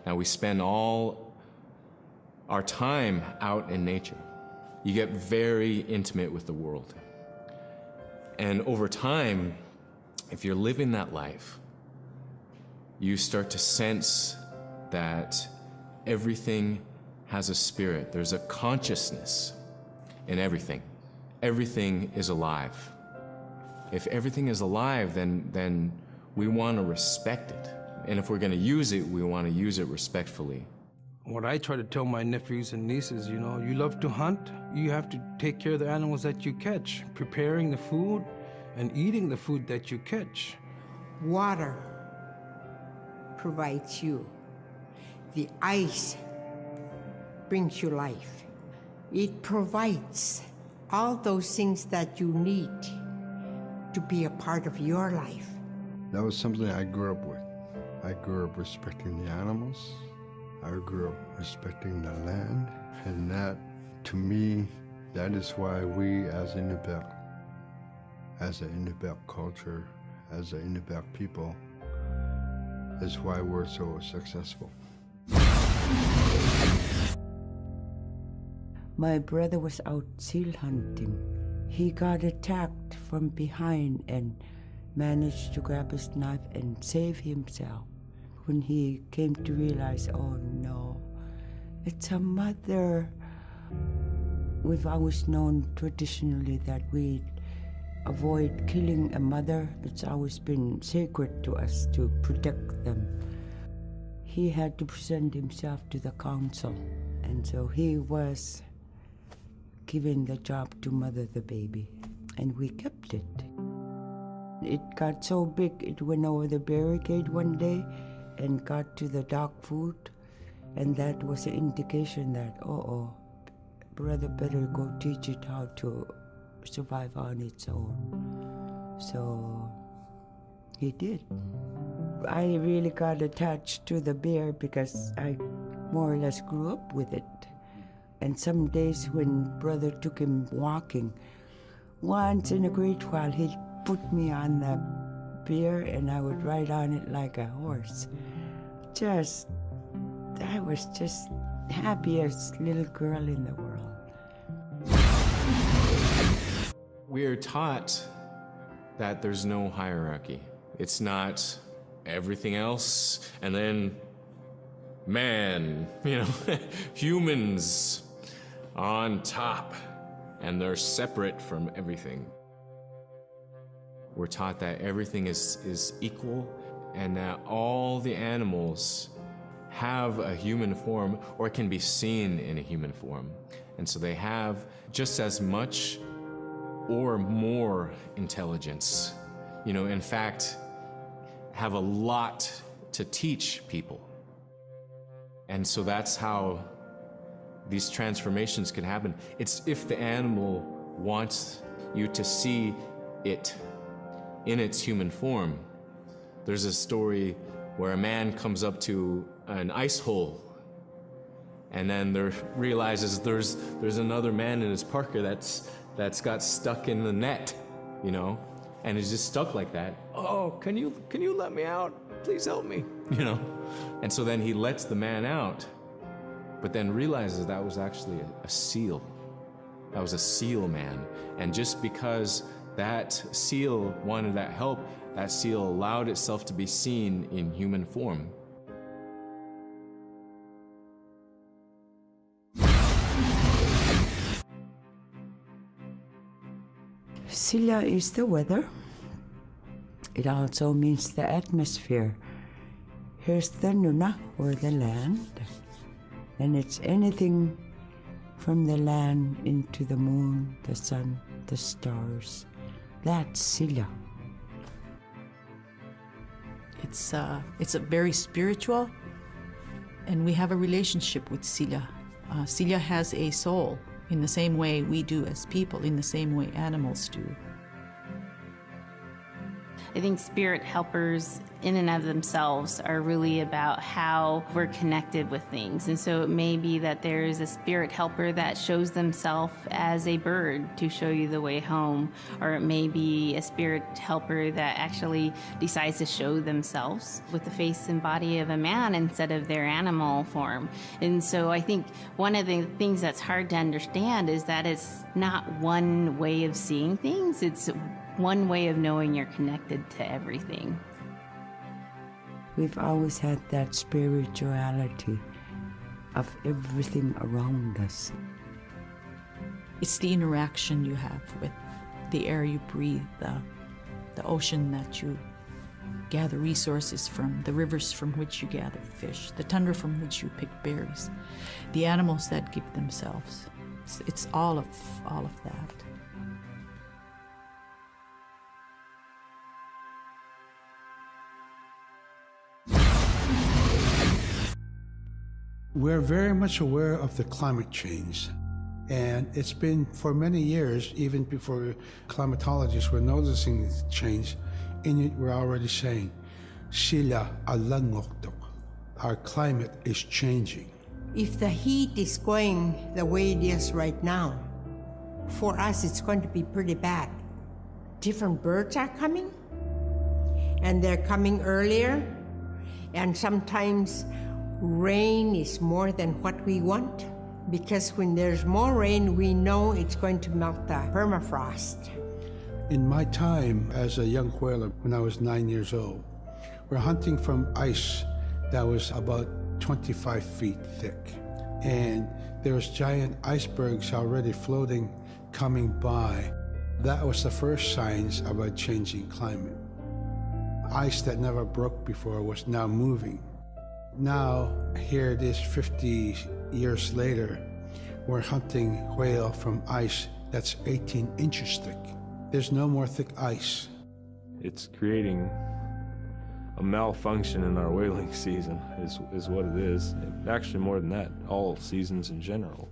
Now we spend all our time out in nature. You get very intimate with the world. And over time, if you're living that life, you start to sense that everything has a spirit. There's a consciousness in everything. Everything is alive. If everything is alive, then we want to respect it. And if we're going to use it, we want to use it respectfully. What I try to tell my nephews and nieces, you love to hunt, you have to take care of the animals that you catch, preparing the food and eating the food that you catch. Water provides you. The ice brings you life. It provides all those things that you need to be a part of your life. That was something I grew up with. I grew up respecting the animals. I grew up respecting the land. And that, to me, that is why we as Inupiat, as an Inupiat culture, as an Inupiat people, is why we're so successful. My brother was out seal hunting. He got attacked from behind and managed to grab his knife and save himself. When he came to realize, oh no, it's a mother. We've always known traditionally that we avoid killing a mother. It's always been sacred to us to protect them. He had to present himself to the council, and so he was given the job to mother the baby, and we kept it. It got so big, it went over the barricade one day and got to the dog food, and that was an indication that, brother better go teach it how to survive on its own. So he did. I really got attached to the bear because I more or less grew up with it. And some days when brother took him walking, once in a great while he'd put me on the bear and I would ride on it like a horse. I was just happiest little girl in the world. We're taught that there's no hierarchy. It's not everything else and then man, humans on top, and they're separate from everything. We're taught that everything is equal and that all the animals have a human form or can be seen in a human form. And so they have just as much or more intelligence. In fact, have a lot to teach people. And so that's how these transformations can happen. It's if the animal wants you to see it in its human form. There's a story where a man comes up to an ice hole and then realizes there's another man in his parka that's got stuck in the net, and is just stuck like that. Oh, can you let me out? Please help me, And so then he lets the man out, but then realizes that was actually a seal. That was a seal man. And just because that seal wanted that help, that seal allowed itself to be seen in human form. Sila is the weather. It also means the atmosphere. Here's the nuna, or the land, and it's anything from the land into the moon, the sun, the stars. That's Sila. It's a very spiritual, and we have a relationship with Sila. Sila has a soul in the same way we do as people, in the same way animals do. I think spirit helpers in and of themselves are really about how we're connected with things. And so it may be that there's a spirit helper that shows themselves as a bird to show you the way home, or it may be a spirit helper that actually decides to show themselves with the face and body of a man instead of their animal form. And so I think one of the things that's hard to understand is that it's not one way of seeing things, it's one way of knowing you're connected to everything. We've always had that spirituality of everything around us. It's the interaction you have with the air you breathe, the ocean that you gather resources from, the rivers from which you gather fish, the tundra from which you pick berries, the animals that give themselves. It's all of that. We're very much aware of the climate change. And it's been for many years, even before climatologists were noticing the change, Inuit were already saying, Sila alangoktok. Our climate is changing. If the heat is going the way it is right now, for us it's going to be pretty bad. Different birds are coming, and they're coming earlier, and sometimes rain is more than what we want, because when there's more rain, we know it's going to melt the permafrost. In my time as a young whaler, when I was 9 years old, we're hunting from ice that was about 25 feet thick. And there was giant icebergs already floating, coming by. That was the first signs of a changing climate. Ice that never broke before was now moving. Now, here it is 50 years later, we're hunting whale from ice that's 18 inches thick. There's no more thick ice. It's creating a malfunction in our whaling season is what it is. Actually, more than that, all seasons in general.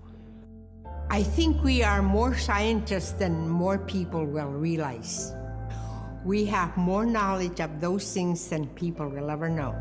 I think we are more scientists than more people will realize. We have more knowledge of those things than people will ever know.